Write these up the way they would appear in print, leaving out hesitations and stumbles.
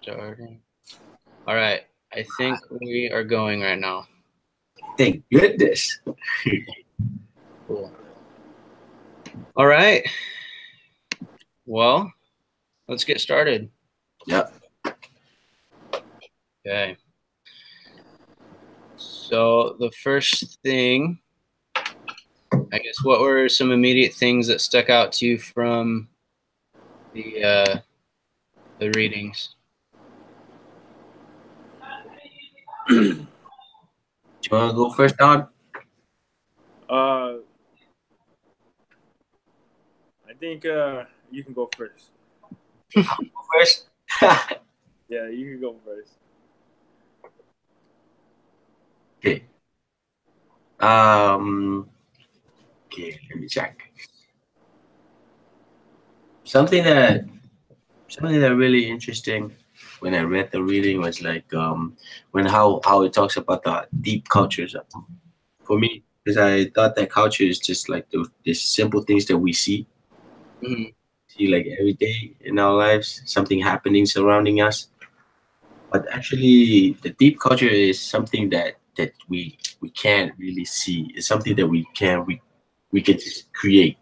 Starting. All right. I think we are going right now. Thank goodness. Cool. All right. Well, let's get started. Yep. Okay. So the first thing, I guess, what were some immediate things that stuck out to you from the readings? Do you want to go first, Don? I think you can go first. First. Yeah, you can go first. Okay. Um. Okay. Let me check. Something that really interesting when I read the reading was like when how it talks about the deep cultures. For me, because I thought that culture is just like the simple things that we see Mhm. like every day in our lives, something happening surrounding us. But actually, the deep culture is something that we can't really see. It's something that we can just create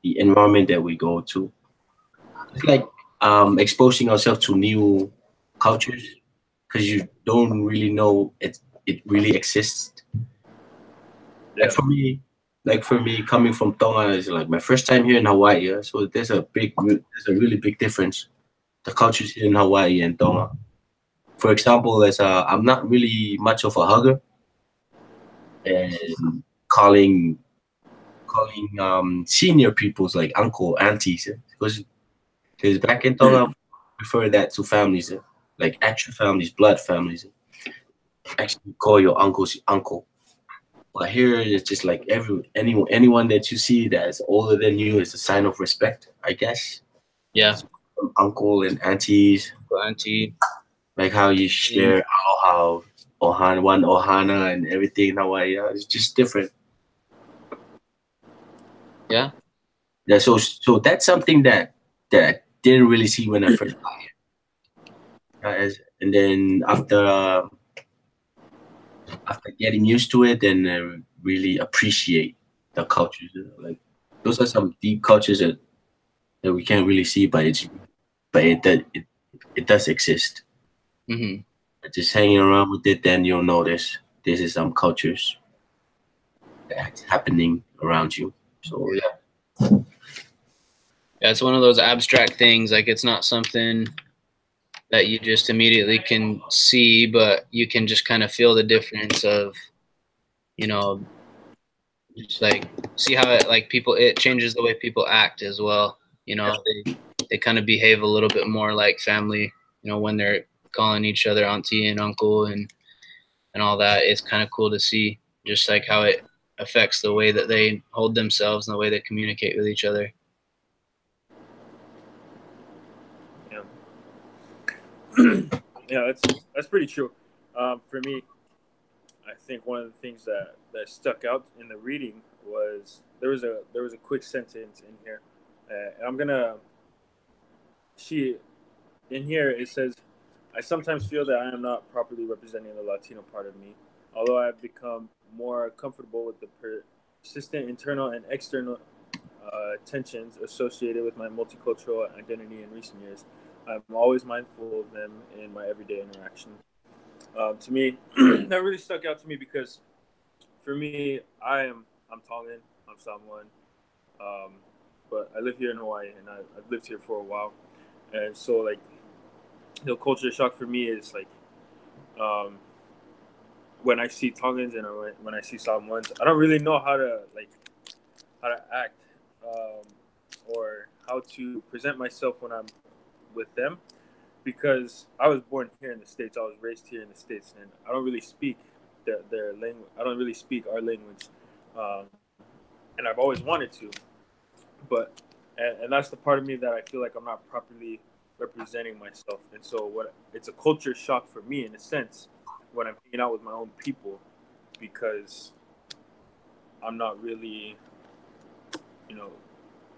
the environment that we go to. It's like exposing ourselves to new cultures because you don't really know it really exists. Like Yeah. for me, coming from Tonga is like my first time here in Hawaii. Yeah? So there's a really big difference. The cultures here in Hawaii and Tonga. For example, I'm not really much of a hugger and calling senior people's like uncle, aunties, because back in Tonga, we refer that to families, like actual families, blood families. Actually, call your uncle's uncle. But here it's just like anyone that you see that is older than you is a sign of respect, I guess. Yeah. Uncle and aunties, Auntie. like how you share how ohana and everything in Hawaii. Yeah, it's just different. Yeah. Yeah, so that's something that I didn't really see when I first got here. And then after getting used to it, then really appreciate the cultures. Like those are some deep cultures that we can't really see, but it does exist. Hmm. But just hanging around with it, then you'll notice this is some cultures that's happening around you. So yeah, Yeah, it's one of those abstract things. Like it's not something that you just immediately can see, but you can just kind of feel the difference of, you know, just like see how it changes the way people act as well. You know, they kind of behave a little bit more like family, you know, when they're calling each other auntie and uncle and all that. It's kind of cool to see just like how it affects the way that they hold themselves and the way they communicate with each other. Yeah. Yeah, that's pretty true. For me, I think one of the things that stuck out in the reading was there was a quick sentence in here, and I'm gonna she in here it says, "I sometimes feel that I am not properly representing the Latino part of me, although I have become more comfortable with the persistent internal and external tensions associated with my multicultural identity in recent years. I'm always mindful of them in my everyday interaction." To me, that really stuck out to me because for me, I'm Tongan, I'm someone, um, but I live here in Hawaii and I've lived here for a while, and so like the culture shock for me is like um, when I see Tongans and when I see Samoans, I don't really know how to act um, or how to present myself when I'm with them because I was born here in the States. I was raised here in the States, and I don't really speak their language. I don't really speak our language, um, and I've always wanted to, but and that's the part of me that I feel like I'm not properly representing myself. And so what it's a culture shock for me in a sense when I'm hanging out with my own people because I'm not really, you know,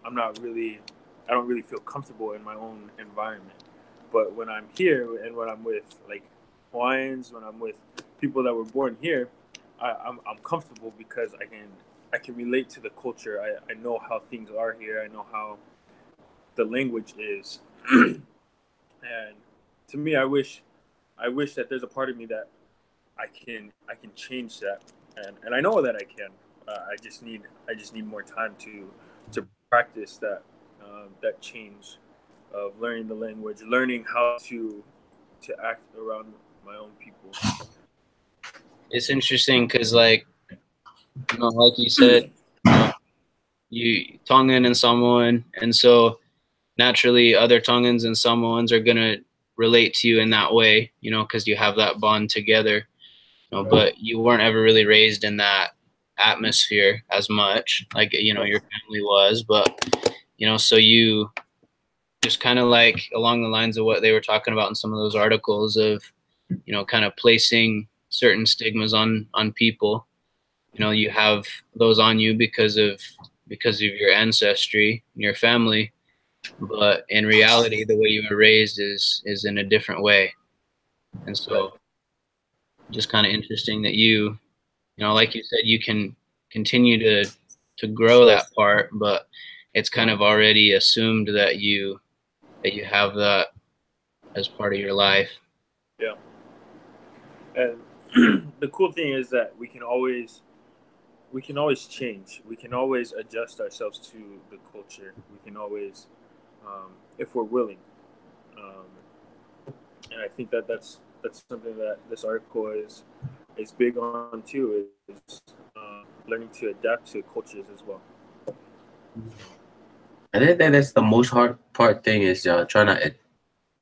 I'm not really, I don't really feel comfortable in my own environment. But when I'm here and when I'm with like Hawaiians, when I'm with people that were born here, I'm comfortable because I can relate to the culture. I know how things are here. I know how the language is, and to me, I wish that there's a part of me that I can change that, and I know that I can. I just need more time to practice that that change of learning the language, learning how to act around my own people. It's interesting because, like, you know, like you said, you Tongan and Samoan, and so naturally other Tongans and Samoans are gonna relate to you in that way, you know, because you have that bond together. You know, but you weren't ever really raised in that atmosphere as much, like, you know, your family was, but, you know, so you just kind of like along the lines of what they were talking about in some of those articles of, you know, kind of placing certain stigmas on people. You know, you have those on you because of your ancestry and your family, but in reality, the way you were raised is in a different way. And so, just kind of interesting that you know, like you said, you can continue to grow that part, but it's kind of already assumed that you have that as part of your life. Yeah. And the cool thing is that we can always change. We can always adjust ourselves to the culture. We can always, if we're willing. And I think that that's something that this article is big on too. Is learning to adapt to cultures as well. I think that's the most hard part thing is trying to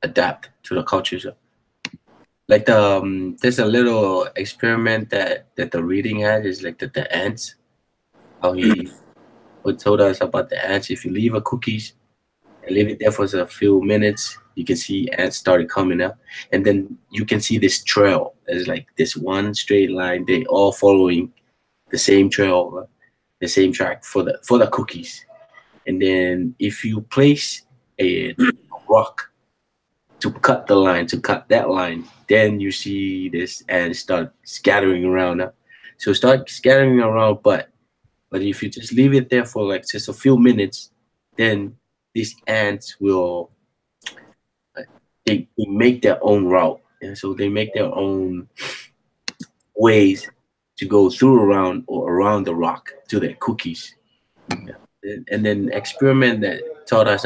adapt to the cultures. Like there's a little experiment that the reading had is like the ants. How he told us about the ants. If you leave a cookies and leave it there for a few minutes, you can see ants started coming up, and then you can see this trail. There's like this one straight line. They all following the same trail, the same track for the cookies. And then if you place a rock to cut the line, to cut that line, then you see this ants start scattering around. So start scattering around, but if you just leave it there for like just a few minutes, then these ants will they make their own route, and so they make their own ways to go through around the rock to their cookies. And then experiment that taught us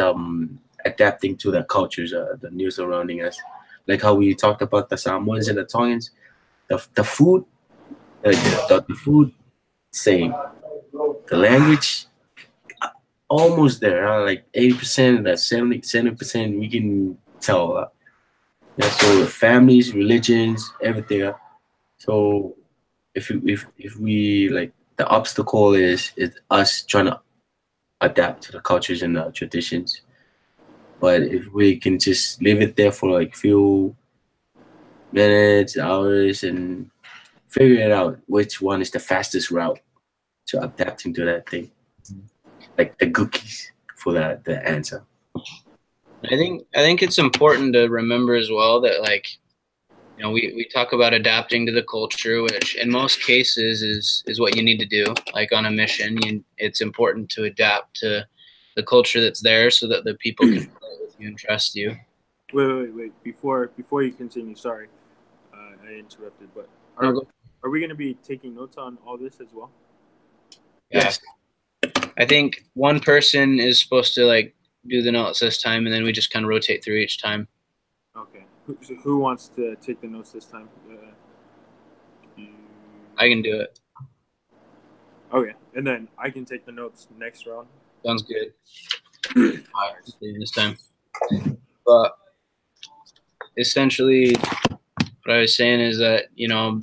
adapting to the cultures, the new surrounding us, like how we talked about the Samoans and the Tongans. The food, the food same. The language almost there, like 80%, that 70% we can tell. Yeah, so the families, religions, everything. So if we like, the obstacle is us trying to adapt to the cultures and the traditions. But if we can just leave it there for like few minutes, hours, and figure it out which one is the fastest route to adapting to that thing, like the cookies for the answer. I think it's important to remember as well that, like, you know, we talk about adapting to the culture, which in most cases is what you need to do. Like on a mission, it's important to adapt to the culture that's there so that the people can relate with you and trust you. Wait. Before you continue, sorry, I interrupted. But are we going to be taking notes on all this as well? Yes. I think one person is supposed to like do the notes this time, and then we just kind of rotate through each time. Okay. Who wants to take the notes this time? I can do it. Okay, and then I can take the notes next round. Sounds good. All right, this time. But essentially, what I was saying is that, you know,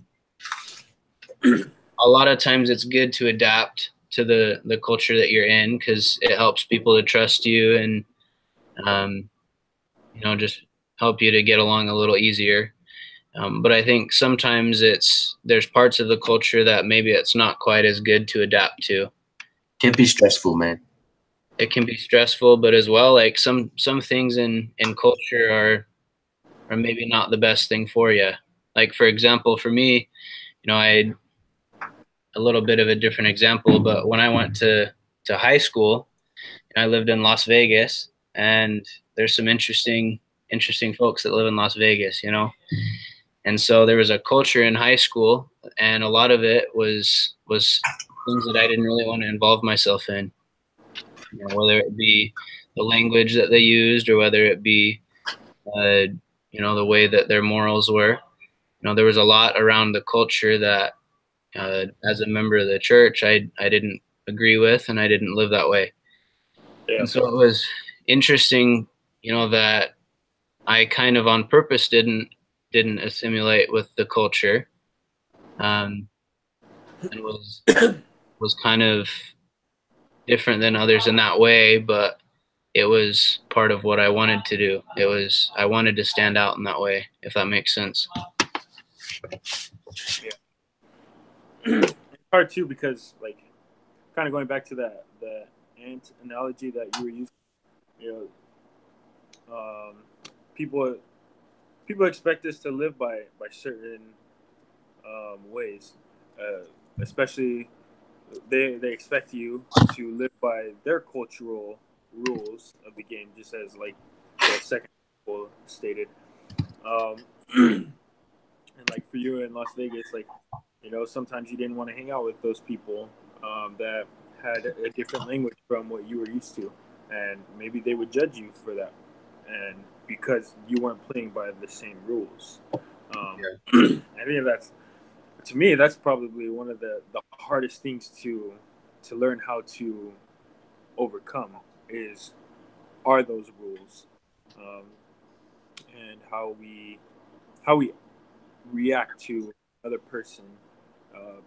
a lot of times it's good to adapt to the culture that you're in, because it helps people to trust you and, you know, just help you to get along a little easier. But I think sometimes there's parts of the culture that maybe it's not quite as good to adapt to. Can be stressful, man. It can be stressful, but as well, like some things in culture are maybe not the best thing for you. Like, for example, for me, I a little bit of a different example, but when I went to high school, I lived in Las Vegas, and there's some interesting folks that live in Las Vegas, And so there was a culture in high school, and a lot of it was things that I didn't really want to involve myself in, whether it be the language that they used or whether it be the way that their morals were. There was a lot around the culture that as a member of the church, I didn't agree with, and I didn't live that way. Yeah. And so it was interesting, that I kind of on purpose didn't assimilate with the culture, and was kind of different than others in that way, but it was part of what I wanted to do. I wanted to stand out in that way, if that makes sense. Yeah. It's hard too, because like kind of going back to the ant analogy that you were using, people expect us to live by certain ways, especially they expect you to live by their cultural rules of the game, just as like the second people stated. And like for you in Las Vegas, like sometimes you didn't want to hang out with those people that had a different language from what you were used to, and maybe they would judge you for that, and because you weren't playing by the same rules. I think to me, that's probably one of the hardest things to learn how to overcome are those rules, and how we react to another person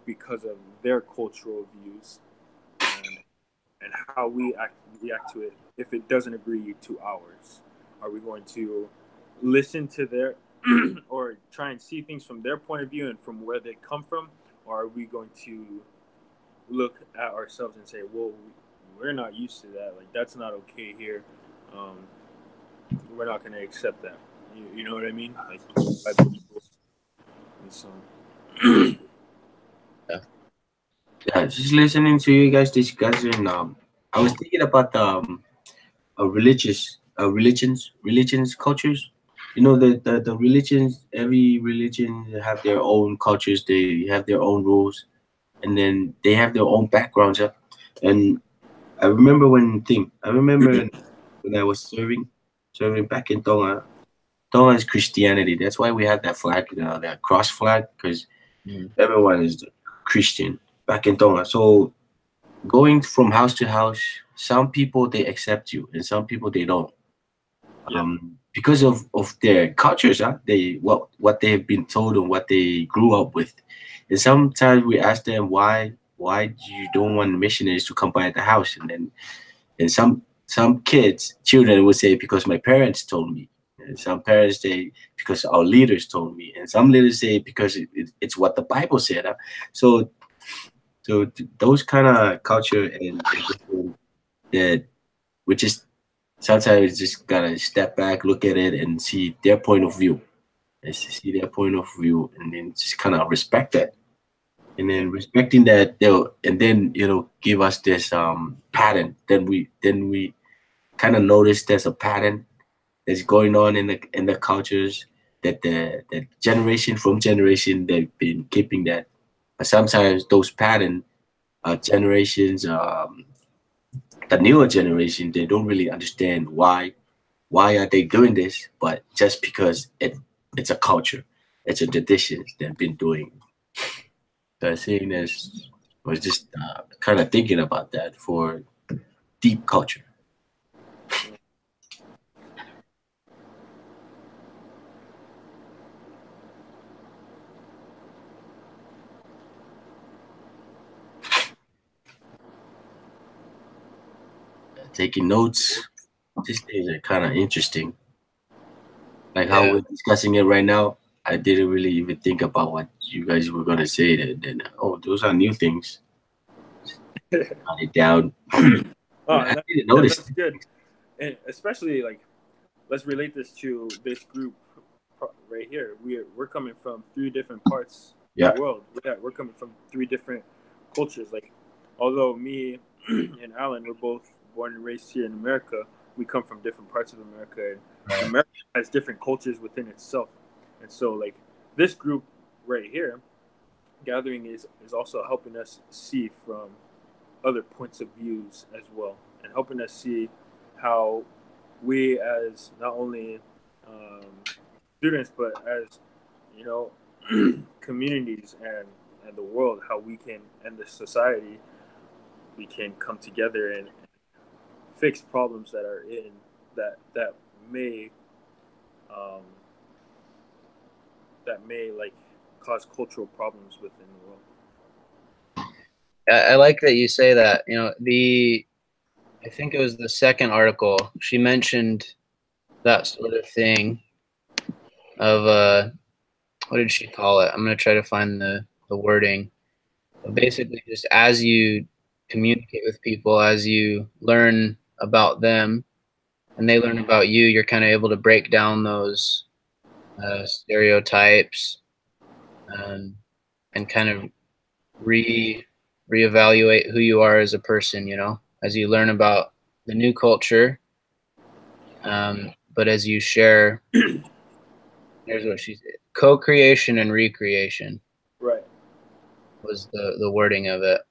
because of their cultural views, and how we react to it if it doesn't agree to ours. Are we going to listen to their or try and see things from their point of view and from where they come from, or are we going to look at ourselves and say, well, we're not used to that, like that's not okay here, we're not going to accept that, you know what I mean, like and so Yeah, just listening to you guys discussing. I was thinking about religions cultures. The religions. Every religion have their own cultures. They have their own rules, and then they have their own backgrounds. Yeah? And I remember when I was serving back in Tonga. Tonga is Christianity. That's why we have that flag, that cross flag, because everyone is Christian back in Tonga. So going from house to house, some people they accept you, and some people they don't. Because of their cultures, they what they have been told and what they grew up with. And sometimes we ask them why you don't want missionaries to come by the house, and some children would say because my parents told me, and some parents say because our leaders told me, and some leaders say because it's what the Bible said. So those kind of culture and that we just sometimes just gotta step back, look at it, and see their point of view, and then just kind of respect that, and then respecting that, they'll and then give us this pattern. Then we kind of notice there's a pattern that's going on in the cultures that the generation from generation they've been keeping that. But sometimes those pattern generations, the newer generation, they don't really understand why are they doing this, but just because it's a culture, it's a tradition they've been doing. So I think this was just kind of thinking about that for deep culture. Taking notes. These things are kind of interesting. Like how we're discussing it right now, I didn't really even think about what you guys were gonna say. Then those are new things. Write it down. I didn't notice. That's good, and especially like let's relate this to this group right here. We're coming from three different parts Yeah. of the world. We're coming from three different cultures. Like, although me and Alan were both born and raised here in America, we come from different parts of America, and America has different cultures within itself. And so, like, this group right here, gathering is also helping us see from other points of views as well, and helping us see how we, as not only students, but as, you know, communities and the world, how we can, and the society, we can come together and fix problems that are in that may like cause cultural problems within the world. I like that you say that. You know, I think it was the second article. She mentioned that sort of thing of what did she call it? I'm gonna try to find the wording. But basically, just as you communicate with people, as you learn about them, and they learn about you, you're kind of able to break down those stereotypes, and kind of reevaluate who you are as a person. You know, as you learn about the new culture, but as you share, here's what she said: co-creation and recreation. Right. Was the wording of it.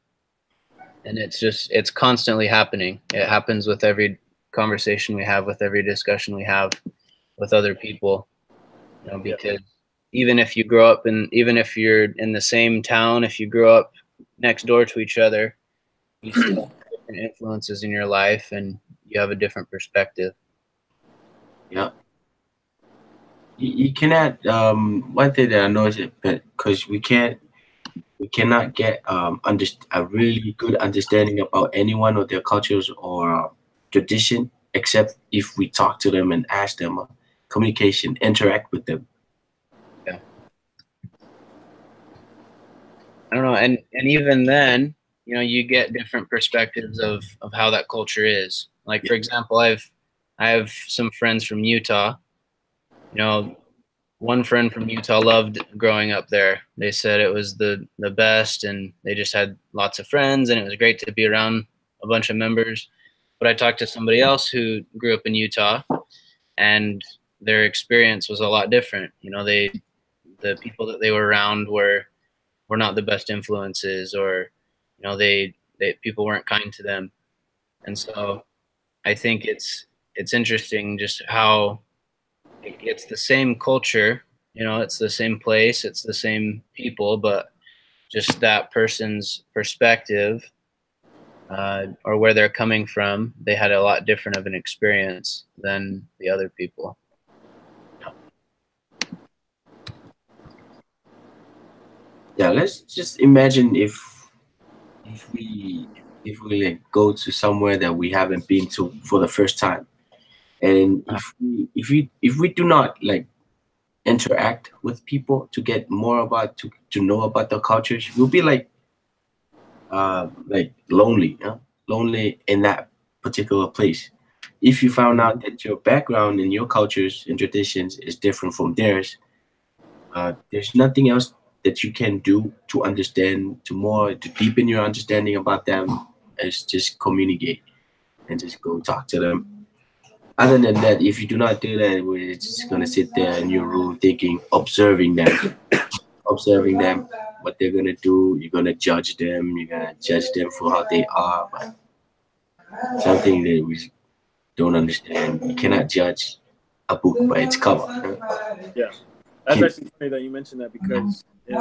And it's constantly happening. It happens with every conversation we have, with every discussion we have with other people. You know, because even if if you're in the same town, if you grew up next door to each other, you still have different influences in your life, and you have a different perspective. Yeah. You cannot. One thing that I know is that because we cannot get a really good understanding about anyone or their cultures or tradition, except if we talk to them and ask them, communication, interact with them. Yeah. I don't know, and even then, you know, you get different perspectives of how that culture is. Like, for example, I have some friends from Utah. You know, one friend from Utah loved growing up there. They said it was the best, and they just had lots of friends, and it was great to be around a bunch of members. But I talked to somebody else who grew up in Utah, and their experience was a lot different. You know, the people that they were around were not the best influences, or, you know, they people weren't kind to them. And so I think it's interesting just how it's the same culture, you know, it's the same place, it's the same people, but just that person's perspective, or where they're coming from, they had a lot different of an experience than the other people. Yeah, let's just imagine if we like go to somewhere that we haven't been to for the first time, and if we do not like interact with people to get more about to know about the cultures, we'll be like lonely, lonely in that particular place. If you found out that your background and your cultures and traditions is different from theirs, there's nothing else that you can do to understand, to deepen your understanding about them, is just communicate and just go talk to them. Other than that, if you do not do that, we're just gonna sit there in your room thinking, observing them, what they're gonna do. You're gonna judge them. You're gonna judge them for how they are. But something that we don't understand. You cannot judge a book by its cover. Yeah, that's actually funny that you mentioned that, because in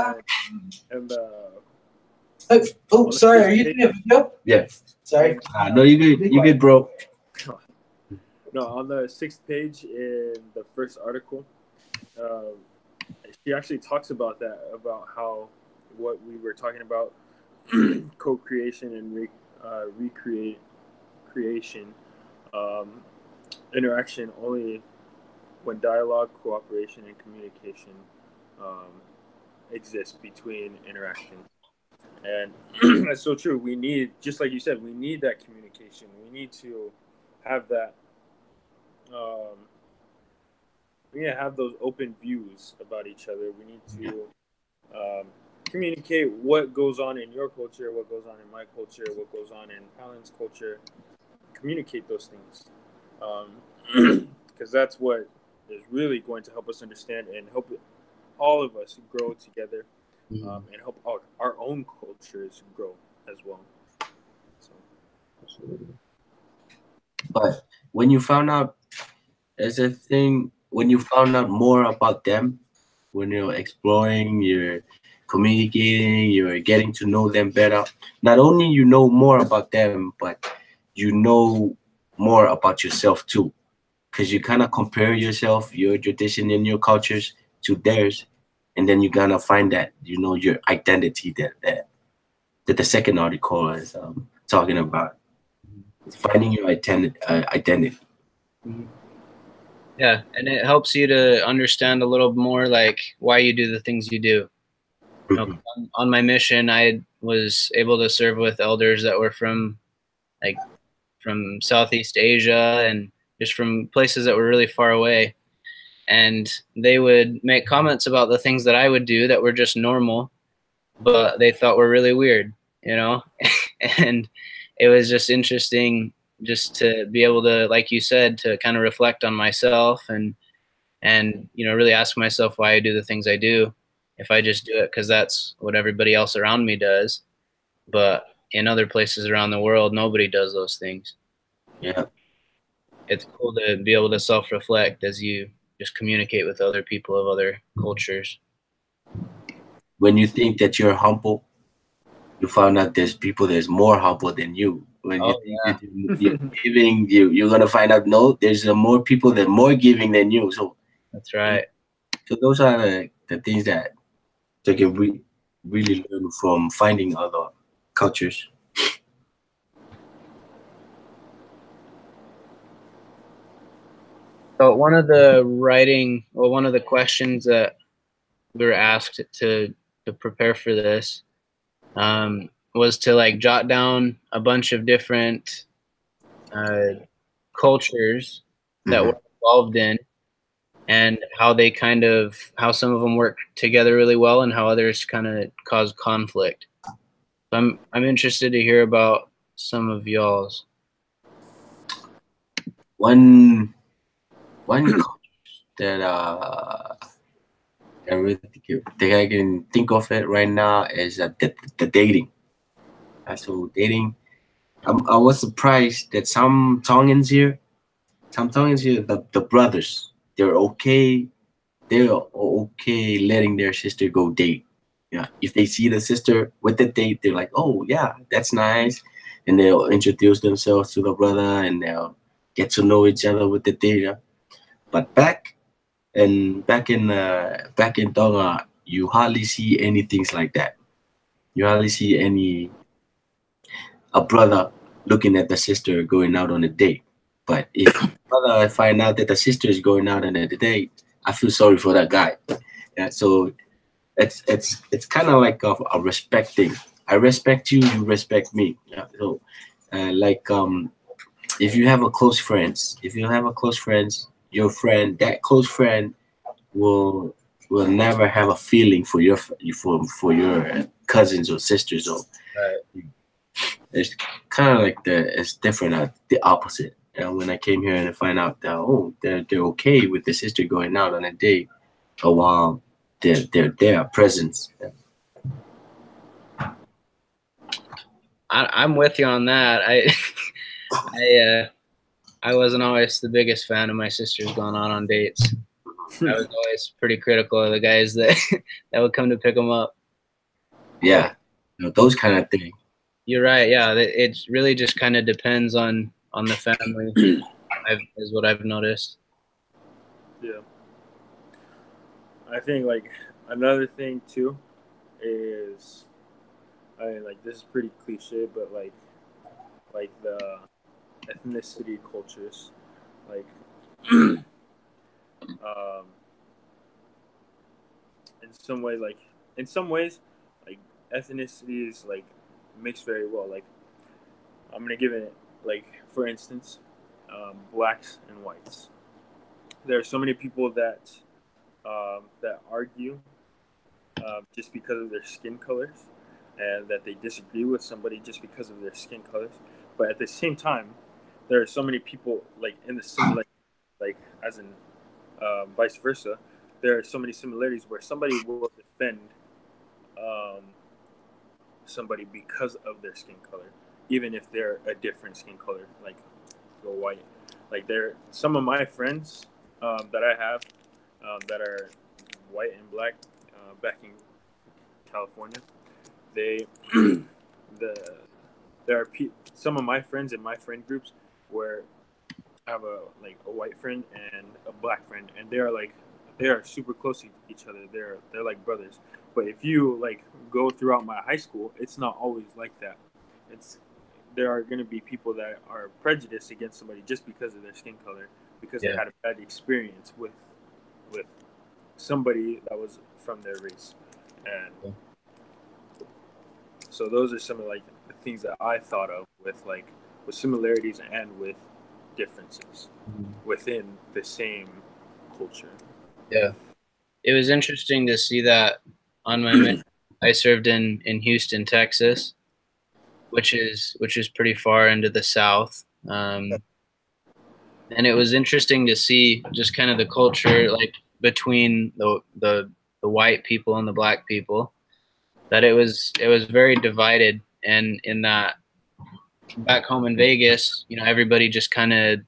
sorry, are you doing a video? Yeah. Sorry. No, you good. You good, bro. No, on the 6th page in the first article, she actually talks about that, about how what we were talking about, co-creation and creation, interaction only when dialogue, cooperation, and communication exist between interactions. And that's so true. We need, just like you said, we need that communication. We need to have that need to have those open views about each other. We need to communicate what goes on in your culture, what goes on in my culture, what goes on in Alan's culture. Communicate those things, because that's what is really going to help us understand and help all of us grow together, and help our own cultures grow as well. So. But when you found out, as a thing, when you found out more about them, when you're exploring, you're communicating, you're getting to know them better, not only you know more about them, but you know more about yourself too, because you kind of compare yourself, your tradition and your cultures to theirs, and then you gonna find that your identity that the second article is talking about. It's finding your identity. Yeah, and it helps you to understand a little more like why you do the things you do. You know, on my mission, I was able to serve with elders that were from Southeast Asia and just from places that were really far away. And they would make comments about the things that I would do that were just normal, but they thought were really weird, and it was just interesting just to be able to, like you said, to kind of reflect on myself and really ask myself why I do the things I do. If I just do it because that's what everybody else around me does, but in other places around the world, nobody does those things. Yeah. It's cool to be able to self-reflect as you just communicate with other people of other cultures. When you think that you're humble, you found out there's people that's more humble than you. When you think that you're giving, you're gonna find out no, there's more people that more giving than you. So that's right. So those are the things that they can really learn from finding other cultures. So one of the questions that we were asked to prepare for this was to jot down a bunch of different cultures that we're involved in and how some of them work together really well and how others kind of cause conflict. So I'm interested to hear about some of y'all's. One culture that I can think of it right now is the dating. So dating, I was surprised that some Tongans here, the brothers, they're okay letting their sister go date. Yeah, if they see the sister with the date, they're like, oh yeah, that's nice, and they'll introduce themselves to the brother and they'll get to know each other with the date. Yeah? But back in Tonga, you hardly see anything like that. You hardly see a brother looking at the sister going out on a date. But if brother find out that the sister is going out on a date, I feel sorry for that guy. Yeah, so it's kind of like a respect thing. I respect you, you respect me. Yeah, so if you have a close friends, your friend, that close friend will never have a feeling for your cousins or sisters. Or it's kind of like it's different, the opposite. And when I came here and I find out that they're okay with the sister going out on a date, while their presence. I'm with you on that. I wasn't always the biggest fan of my sisters going out on dates. I was always pretty critical of the guys that would come to pick them up. Yeah, those kind of things. You're right. Yeah, it really just kind of depends on the family. Is what I've noticed. Yeah, I think another thing too is, this is pretty cliche, but like the ethnicity cultures, in some ways, ethnicity is mixed very well. I'm gonna give it for instance, blacks and whites. there are so many people that that argue just because of their skin colors, and that they disagree with somebody just because of their skin colors. But at the same time, there are so many people like in the similar, like as in vice versa. There are so many similarities where somebody will defend um, somebody because of their skin color, even if they're a different skin color, like go white. Like there, some of my friends that I have that are white and black back in California, they the there are some of my friends in my friend groups where I have a white friend and a black friend, and they are super close to each other. They're like brothers. But if you like go throughout my high school, it's not always like that. It's There are going to be people that are prejudiced against somebody just because of their skin color, because they had a bad experience with somebody that was from their race. And so those are some of like the things that I thought of with similarities and with differences within the same culture. Yeah, it was interesting to see that on my mission. I served in Houston, Texas, which is pretty far into the South, and it was interesting to see just kind of the culture like between the white people and the black people, that it was very divided. And in that, back home in Vegas, you know, everybody just kind of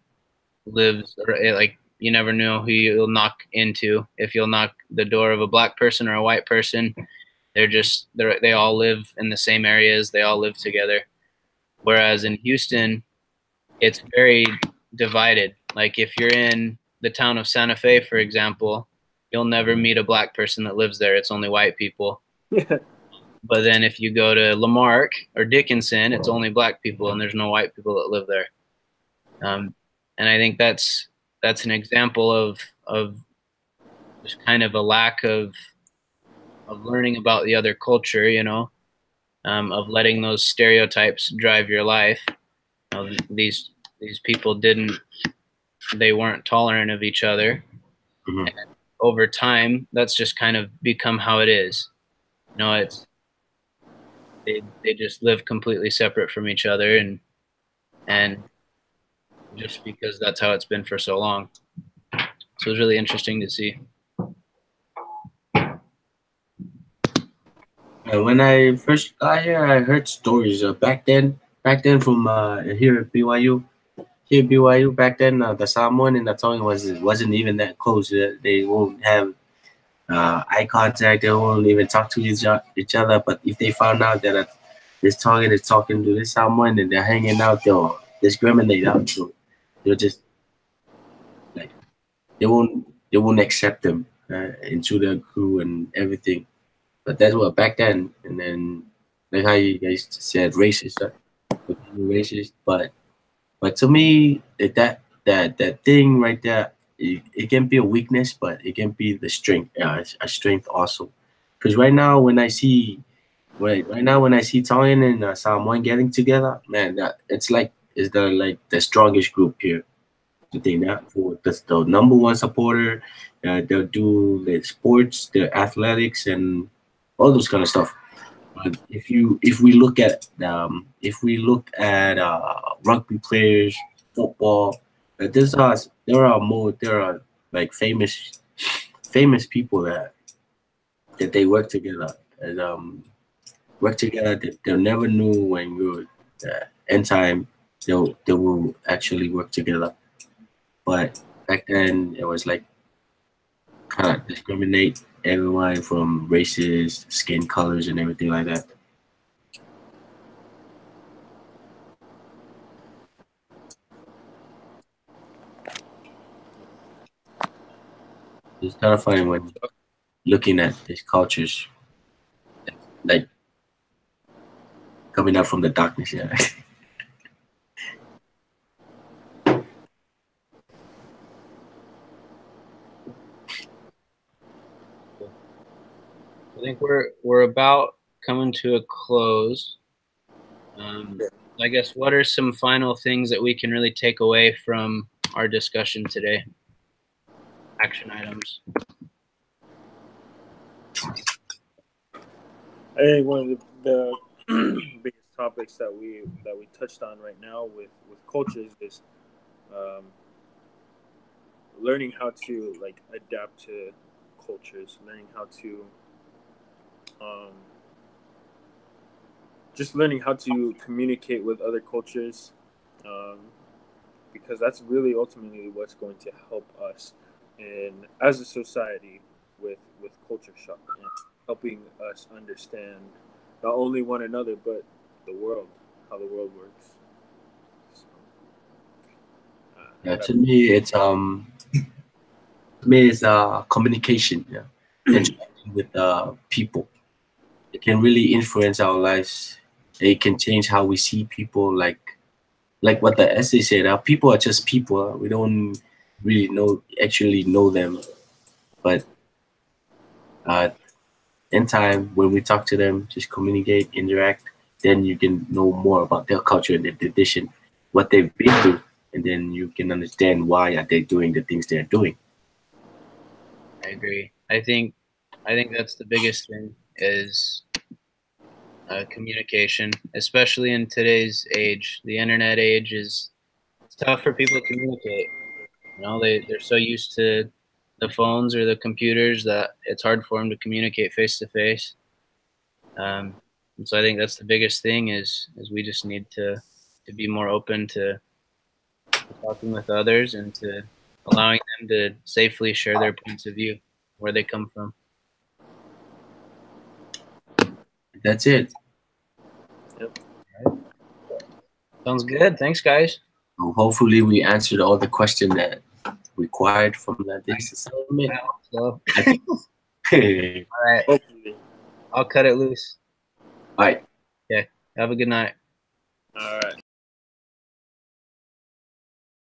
lives, or like you never know who you'll knock into. If you'll knock the door of a black person or a white person, they all live in the same areas. They all live together. Whereas in Houston, it's very divided. Like if you're in the town of Santa Fe, for example, you'll never meet a black person that lives there. It's only white people. But then if you go to Lamarck or Dickinson, it's only black people, and there's no white people that live there. And I think that's an example of just kind of a lack of learning about the other culture, you know, of letting those stereotypes drive your life. These people they weren't tolerant of each other. And over time, that's just kind of become how it is. You know, they just live completely separate from each other, and just because that's how it's been for so long. So it was really interesting to see. When I first got here, I heard stories back then from here at BYU. Here at BYU back then, the Samoan and the Tongan wasn't even that close. They won't have eye contact. They won't even talk to each other. But if they found out that this Tongan is talking to this Samoan and they're hanging out, they'll discriminate out. So they'll just like they won't accept them into their crew and everything. But that's what back then. And then like how you guys said, racist, racist. But to me, that thing right there, it can be a weakness, but it can be the strength, a strength also. Because right now when I see Tongan and Samoan getting together, man, it's the strongest group here. The thing that for the number one supporter, they'll do the sports, the athletics, and all those kind of stuff. But if we look at rugby players, football, there are like famous people that they work together and they'll never know when you're end time they will actually work together. But back then it was like kind of discriminate everyone from races, skin colors, and everything like that. It's kind of funny when looking at these cultures, like coming out from the darkness. Yeah. I think we're about coming to a close. I guess what are some final things that we can really take away from our discussion today? action items. I think one of the biggest topics that we touched on right now with cultures is learning how to like adapt to cultures, learning how to just learning how to communicate with other cultures, because that's really ultimately what's going to help us in as a society with culture shock and helping us understand not only one another but the world, how the world works. So, Yeah, to me, it's communication. Yeah, interacting with people. It can really influence our lives. It can change how we see people. Like what the essay said. People are just people. We don't really actually know them, but in time when we talk to them, just communicate, interact, then you can know more about their culture and their tradition, what they've been through, and then you can understand why are they doing the things they're doing. I agree. I think that's the biggest thing is communication, especially in today's age. The internet age is tough for people to communicate. You know, they're so used to the phones or the computers that it's hard for them to communicate face to face. And so I think that's the biggest thing is we just need to be more open to talking with others and to allowing them to safely share their points of view, where they come from. That's it. Yep. Sounds good. Thanks, guys. So hopefully we answered all the questions that required from this assignment. So, All right. Hopefully. I'll cut it loose. right. Yeah. Have a good night. All right.